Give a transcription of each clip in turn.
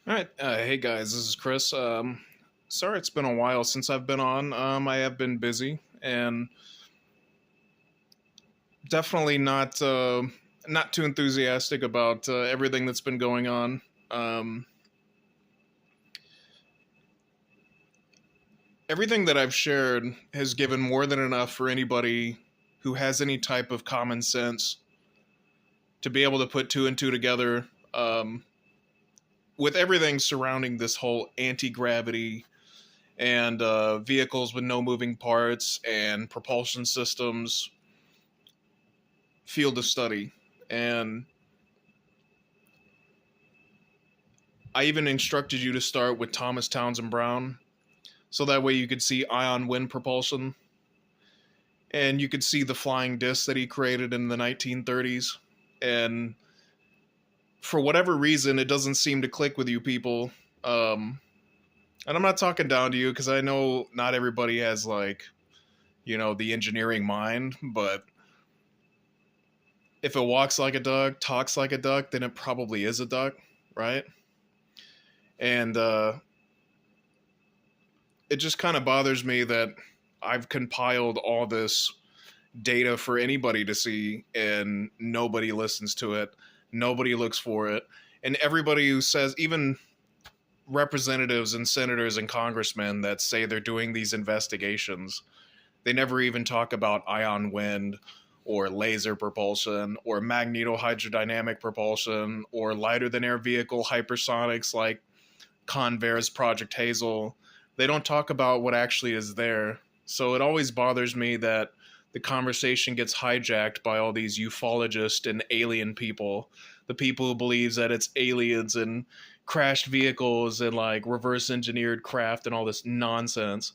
All right, hey guys, this is Chris. Sorry it's been a while since I've been on. I have been busy and definitely not too enthusiastic about everything that's been going on. Um, Everything that I've shared has given more than enough for anybody who has any type of common sense to be able to put two and two together. With everything surrounding this whole anti-gravity and vehicles with no moving parts and propulsion systems field of study. And I even instructed you to start with Thomas Townsend Brown, so that way you could see ion wind propulsion and you could see the flying disc that he created in the 1930s. And for whatever reason, it doesn't seem to click with you people. And I'm not talking down to you because I know not everybody has, like, the engineering mind, but if it walks like a duck, talks like a duck, then it probably is a duck, right? And it just kind of bothers me that I've compiled all this data for anybody to see and nobody listens to it. Nobody looks for it. And everybody who says, even representatives and senators and congressmen that say they're doing these investigations, they never even talk about ion wind or laser propulsion or magnetohydrodynamic propulsion or lighter than air vehicle hypersonics like Convair's Project Hazel. They don't talk about what actually is there. So it always bothers me that the conversation gets hijacked by all these ufologists and alien people, the people who believes that it's aliens and crashed vehicles and like reverse engineered craft and all this nonsense.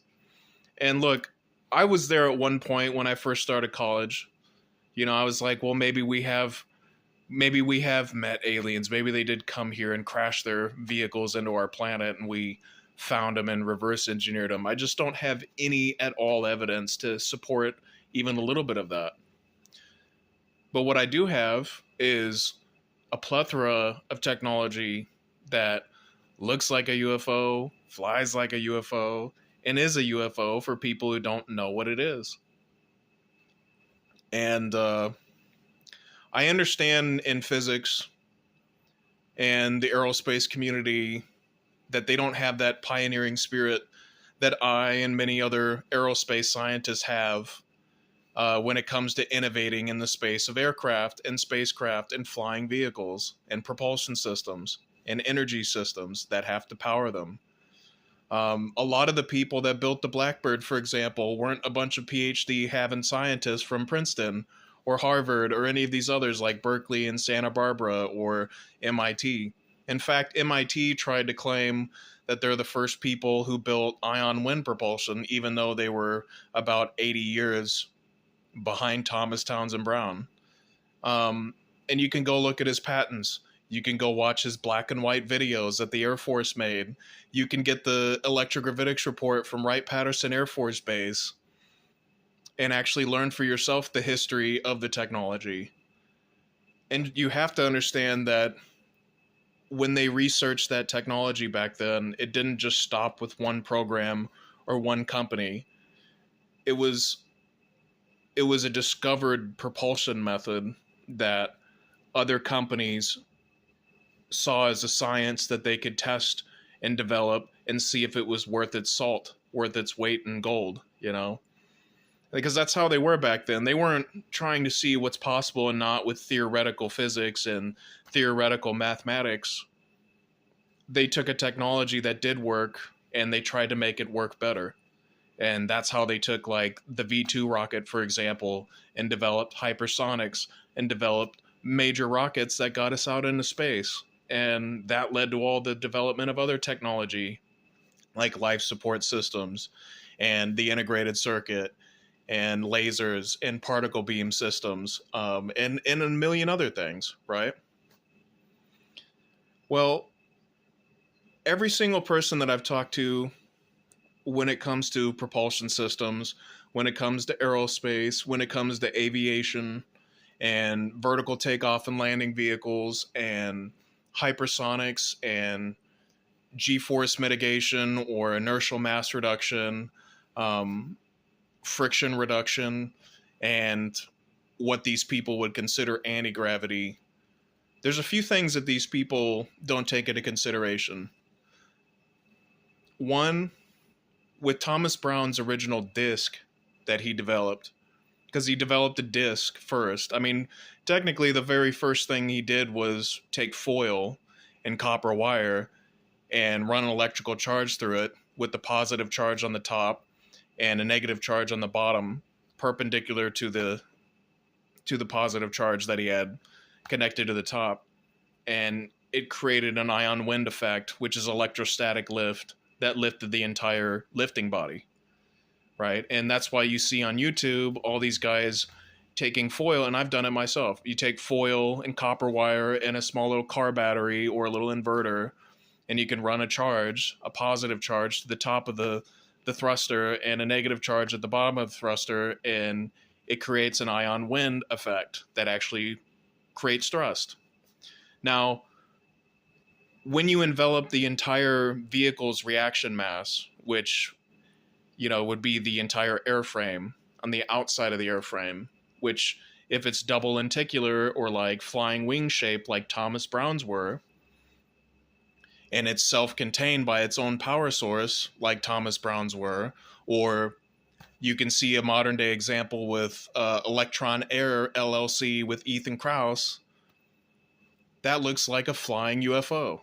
And look, I was there at one point when I first started college. I was like, well, maybe we have met aliens. Maybe they did come here and crash their vehicles into our planet and we found them and reverse engineered them. I just don't have any at all evidence to support even a little bit of that. But what I do have is a plethora of technology that looks like a UFO, flies like a UFO, and is a UFO for people who don't know what it is. And I understand in physics and the aerospace community that they don't have that pioneering spirit that I and many other aerospace scientists have when it comes to innovating in the space of aircraft and spacecraft and flying vehicles and propulsion systems and energy systems that have to power them. A lot of the people that built the Blackbird, for example, weren't a bunch of PhD having scientists from Princeton or Harvard or any of these others like Berkeley and Santa Barbara or MIT. In fact, MIT tried to claim that they're the first people who built ion wind propulsion, even though they were about 80 years behind Thomas Townsend Brown. And you can go look at his patents. You can go watch his black and white videos that the Air Force made. You can get the electrogravitics report from Wright-Patterson Air Force Base and actually learn for yourself the history of the technology. And you have to understand that when they researched that technology back then, it didn't just stop with one program or one company. It was it was a discovered propulsion method that other companies saw as a science that they could test and develop and see if it was worth its salt, worth its weight in gold. Because that's how they were back then. They weren't trying to see what's possible and not with theoretical physics and theoretical mathematics. They took a technology that did work and they tried to make it work better. And that's how they took, like, the V2 rocket, for example, and developed hypersonics and developed major rockets that got us out into space. And that led to all the development of other technology, like life support systems and the integrated circuit and lasers and particle beam systems, and a million other things, right? Well, every single person that I've talked to when it comes to propulsion systems, when it comes to aerospace, when it comes to aviation and vertical takeoff and landing vehicles and hypersonics and G-force mitigation or inertial mass reduction, um, friction reduction, and what these people would consider anti-gravity. There's a few things that these people don't take into consideration. One, with Thomas Brown's original disc that he developed, because he developed a disc first. I mean, technically, the very first thing he did was take foil and copper wire and run an electrical charge through it with the positive charge on the top and a negative charge on the bottom, perpendicular to the positive charge that he had connected to the top. And it created an ion wind effect, which is electrostatic lift that lifted the entire lifting body, right? And that's why you see on YouTube all these guys taking foil, and I've done it myself. You take foil and copper wire and a small little car battery or a little inverter, and you can run a charge, a positive charge to the top of the thruster and a negative charge at the bottom of the thruster, and it creates an ion wind effect that actually creates thrust. Now, when you envelop the entire vehicle's reaction mass, which would be the entire airframe on the outside of the airframe, which if it's double lenticular or like flying wing shape like Thomas Brown's were, and it's self-contained by its own power source like Thomas Brown's were, or you can see a modern day example with Electron Air LLC with Ethan Krauss, that looks like a flying UFO.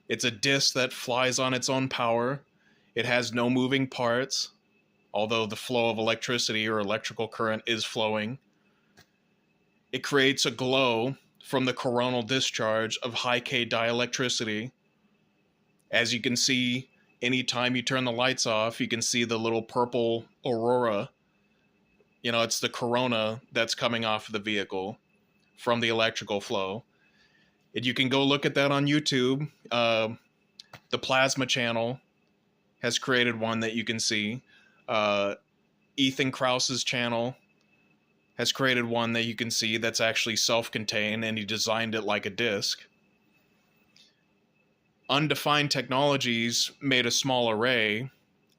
It's a disc that flies on its own power. It has no moving parts, although the flow of electricity or electrical current is flowing. It creates a glow from the coronal discharge of high K dielectricity. As you can see, anytime you turn the lights off, you can see the little purple aurora. It's the corona that's coming off of the vehicle from the electrical flow. And you can go look at that on YouTube. The Plasma Channel has created one that you can see. Ethan Krauss's channel has created one that you can see that's actually self-contained, and he designed it like a disc. Undefined Technologies made a small array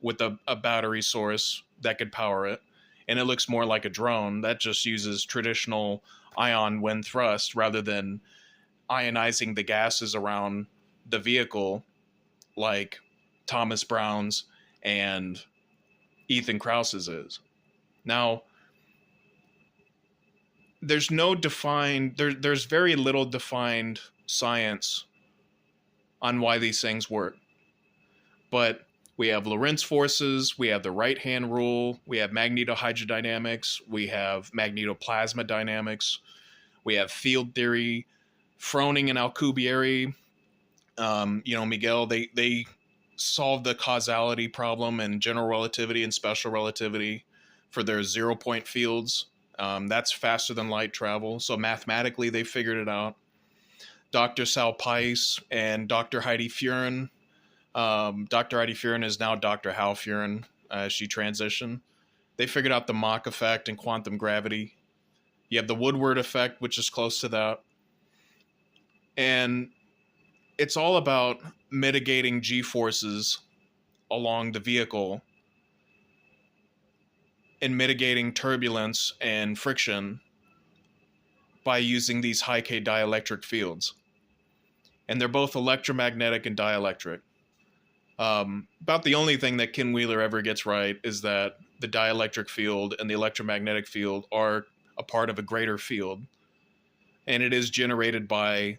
with a battery source that could power it, and it looks more like a drone that just uses traditional ion wind thrust rather than ionizing the gases around the vehicle like Thomas Brown's and Ethan Krauss's is. Now, there's very little defined science on why these things work. But we have Lorentz forces, we have the right-hand rule, we have magnetohydrodynamics, we have magnetoplasma dynamics, we have field theory, Froning and Alcubierre. Miguel, they solved the causality problem in general relativity and special relativity for their 0-point fields. That's faster than light travel. So mathematically, they figured it out. Dr. Sal Pais and Dr. Heidi Furen. Dr. Heidi Furen is now Dr. Hal Furen as she transitioned. They figured out the Mach effect and quantum gravity. You have the Woodward effect, which is close to that. And it's all about mitigating G-forces along the vehicle and mitigating turbulence and friction by using these high K dielectric fields. And they're both electromagnetic and dielectric. About the only thing that Ken Wheeler ever gets right is that the dielectric field and the electromagnetic field are a part of a greater field. And it is generated by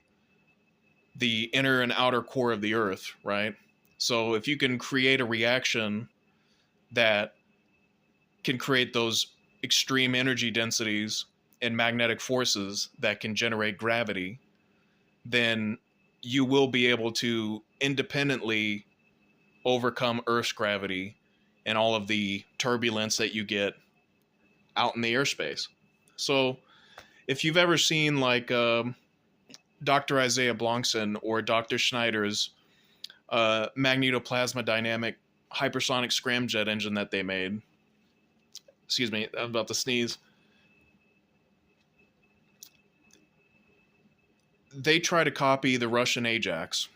the inner and outer core of the Earth, right? So if you can create a reaction that can create those extreme energy densities and magnetic forces that can generate gravity, then you will be able to independently overcome Earth's gravity and all of the turbulence that you get out in the airspace. So if you've ever seen like Dr. Isaiah Blankson or Dr. Schneider's magnetoplasma dynamic hypersonic scramjet engine that they made, excuse me, I'm about to sneeze. They try to copy the Russian Ajax.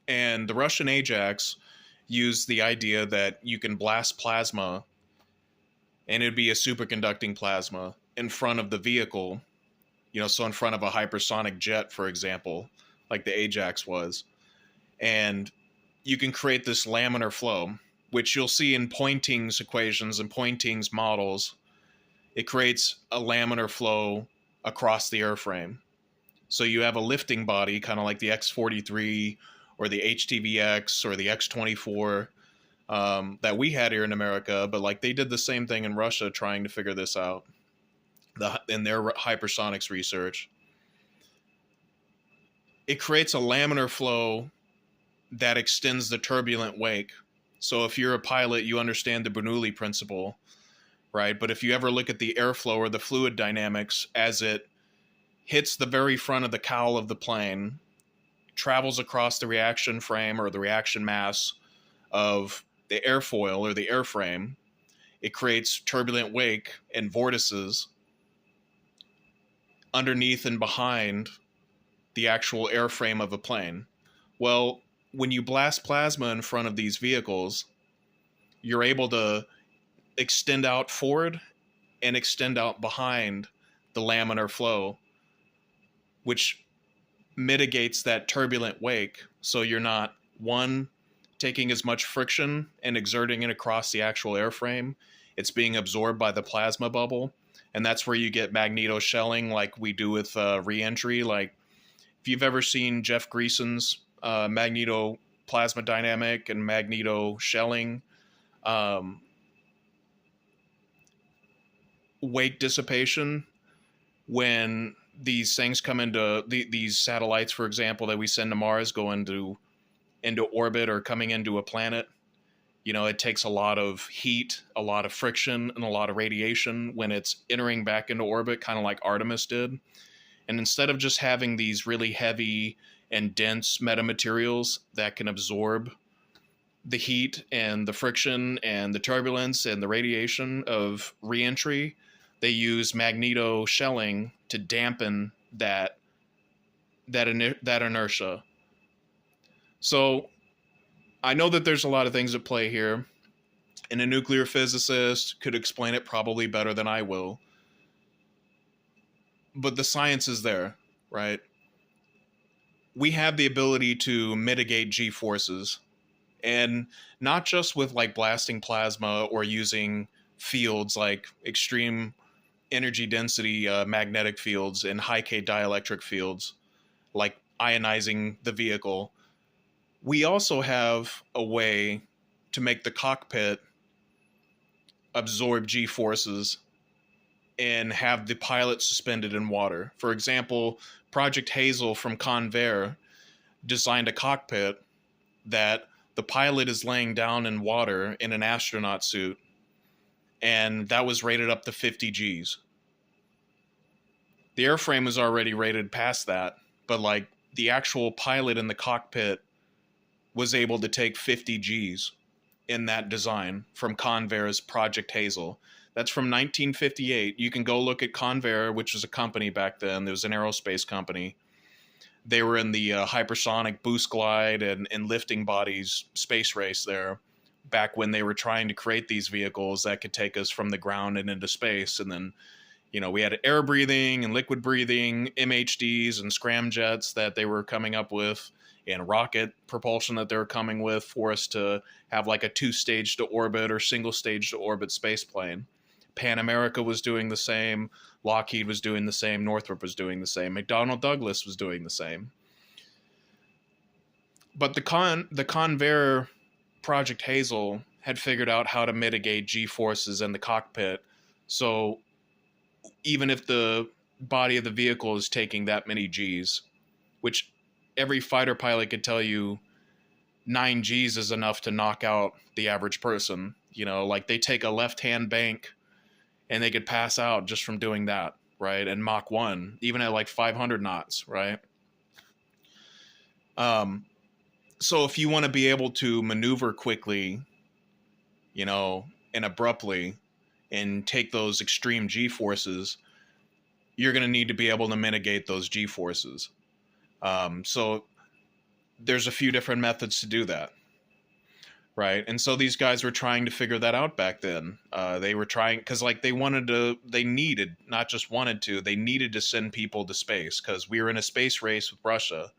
And the Russian Ajax used the idea that you can blast plasma, and it'd be a superconducting plasma in front of the vehicle, so in front of a hypersonic jet, for example, like the Ajax was. And you can create this laminar flow, which you'll see in Poynting's equations and Poynting's models. It creates a laminar flow across the airframe. So you have a lifting body, kind of like the X-43 or the HTVX or the X-24 that we had here in America, but like they did the same thing in Russia trying to figure this out in their hypersonics research. It creates a laminar flow that extends the turbulent wake. So if you're a pilot, you understand the Bernoulli principle, right? But if you ever look at the airflow or the fluid dynamics as it hits the very front of the cowl of the plane, travels across the reaction frame or the reaction mass of the airfoil or the airframe, it creates turbulent wake and vortices underneath and behind the actual airframe of a plane. Well, when you blast plasma in front of these vehicles, you're able to extend out forward and extend out behind the laminar flow, which mitigates that turbulent wake. So you're not, one, taking as much friction and exerting it across the actual airframe. It's being absorbed by the plasma bubble. And that's where you get magneto shelling like we do with reentry. Like if you've ever seen Jeff Greason's magneto plasma dynamic and magneto shelling wake dissipation, when these things come into these satellites, for example, that we send to Mars, go into orbit or coming into a planet, it takes a lot of heat, a lot of friction, and a lot of radiation when it's entering back into orbit, kind of like Artemis did. And instead of just having these really heavy and dense metamaterials that can absorb the heat and the friction and the turbulence and the radiation of reentry, they use magneto shelling to dampen that inertia. So I know that there's a lot of things at play here, and a nuclear physicist could explain it probably better than I will. But the science is there, right? We have the ability to mitigate G-forces, and not just with like blasting plasma or using fields like extreme energy density magnetic fields and high K dielectric fields, like ionizing the vehicle. We also have a way to make the cockpit absorb G-forces and have the pilot suspended in water. For example, Project Hazel from Convair designed a cockpit that the pilot is laying down in water in an astronaut suit, and that was rated up to 50 Gs. The airframe is already rated past that, but like the actual pilot in the cockpit was able to take 50 Gs in that design from Convair's Project Hazel. That's from 1958. You can go look at Convair, which was a company back then. There was an aerospace company. They were in the hypersonic boost glide and lifting bodies space race there back when they were trying to create these vehicles that could take us from the ground and into space. And then, we had air breathing and liquid breathing, MHDs and scramjets that they were coming up with, and rocket propulsion that they were coming with for us to have like a 2-stage to orbit or single stage to orbit space plane. Pan America was doing the same. Lockheed was doing the same. Northrop was doing the same. McDonnell Douglas was doing the same. But the Convair Project Hazel had figured out how to mitigate G-forces in the cockpit. So even if the body of the vehicle is taking that many Gs, which every fighter pilot could tell you 9 Gs is enough to knock out the average person. Like they take a left-hand bank and they could pass out just from doing that, right? And Mach 1, even at like 500 knots, right? So if you want to be able to maneuver quickly, and abruptly and take those extreme G-forces, you're going to need to be able to mitigate those G-forces. So there's a few different methods to do that, right? And so these guys were trying to figure that out back then. They were trying, because like they needed, not just wanted to, they needed to send people to space, because we were in a space race with Russia,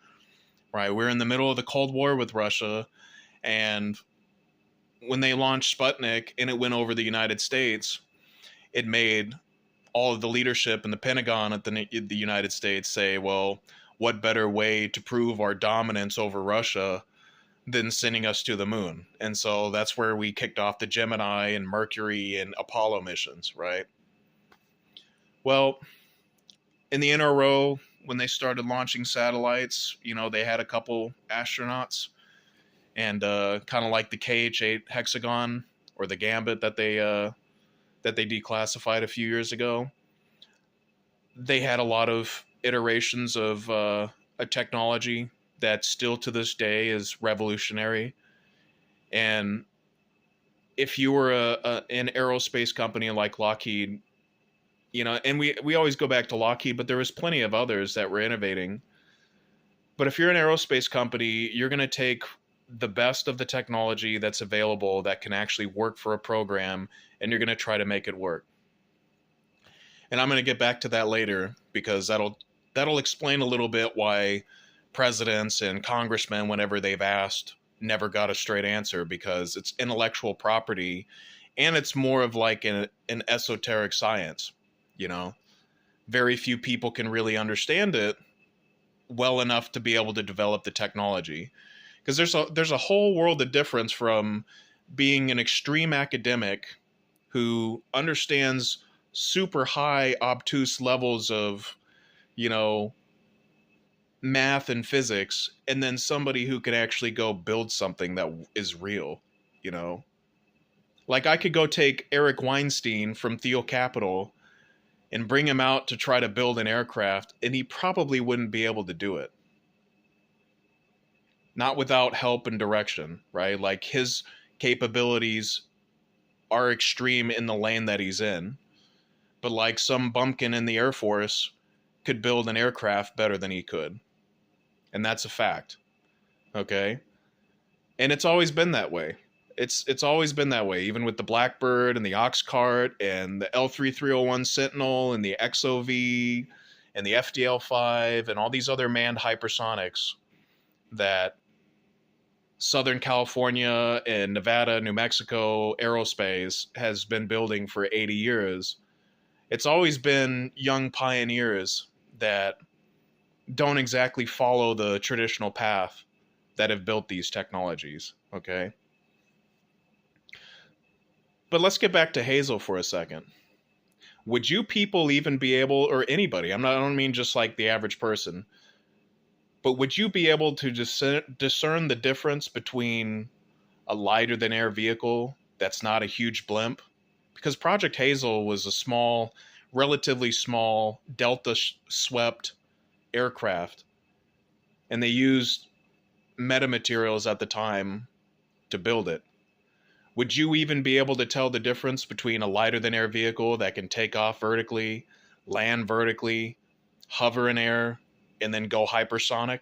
right? We're in the middle of the Cold War with Russia, and when they launched Sputnik and it went over the United States, it made all of the leadership in the Pentagon at the United States say, well, what better way to prove our dominance over Russia than sending us to the moon? And so that's where we kicked off the Gemini and Mercury and Apollo missions, right? Well, in the NRO, when they started launching satellites, you know, they had a couple astronauts, and kind of like the KH-8 Hexagon or the Gambit that they declassified a few years ago, they had a lot of iterations of a technology that still to this day is revolutionary. And if you were an aerospace company like Lockheed, you know, and we always go back to Lockheed, but there was plenty of others that were innovating. But if you're an aerospace company, you're going to take the best of the technology that's available that can actually work for a program, and you're going to try to make it work. And I'm going to get back to that later, because that'll explain a little bit why presidents and congressmen, whenever they've asked, never got a straight answer, because it's intellectual property, and it's more of like an esoteric science, you know. Very few people can really understand it well enough to be able to develop the technology. Because there's a whole world of difference from being an extreme academic who understands super high obtuse levels of, you know, math and physics, and then somebody who can actually go build something that is real, you know. Like, I could go take Eric Weinstein from Theo Capital and bring him out to try to build an aircraft, and he probably wouldn't be able to do it. Not without help and direction, right? Like, his capabilities are extreme in the lane that he's in. But like, some bumpkin in the Air Force could build an aircraft better than he could. And that's a fact. Okay? And it's always been that way. It's always been that way, even with the Blackbird and the Oxcart and the L3301 Sentinel and the XOV and the FDL-5 and all these other manned hypersonics that Southern California and Nevada, New Mexico aerospace has been building for 80 years. It's always been young pioneers that don't exactly follow the traditional path that have built these technologies, okay? But let's get back to Hazel for a second. Would you people even be able, or anybody, I don't mean just like the average person, but would you be able to discern the difference between a lighter than air vehicle that's not a huge blimp? Because Project Hazel was a small, relatively small, Delta swept aircraft, and they used metamaterials at the time to build it. Would you even be able to tell the difference between a lighter than air vehicle that can take off vertically, land vertically, hover in air, and then go hypersonic?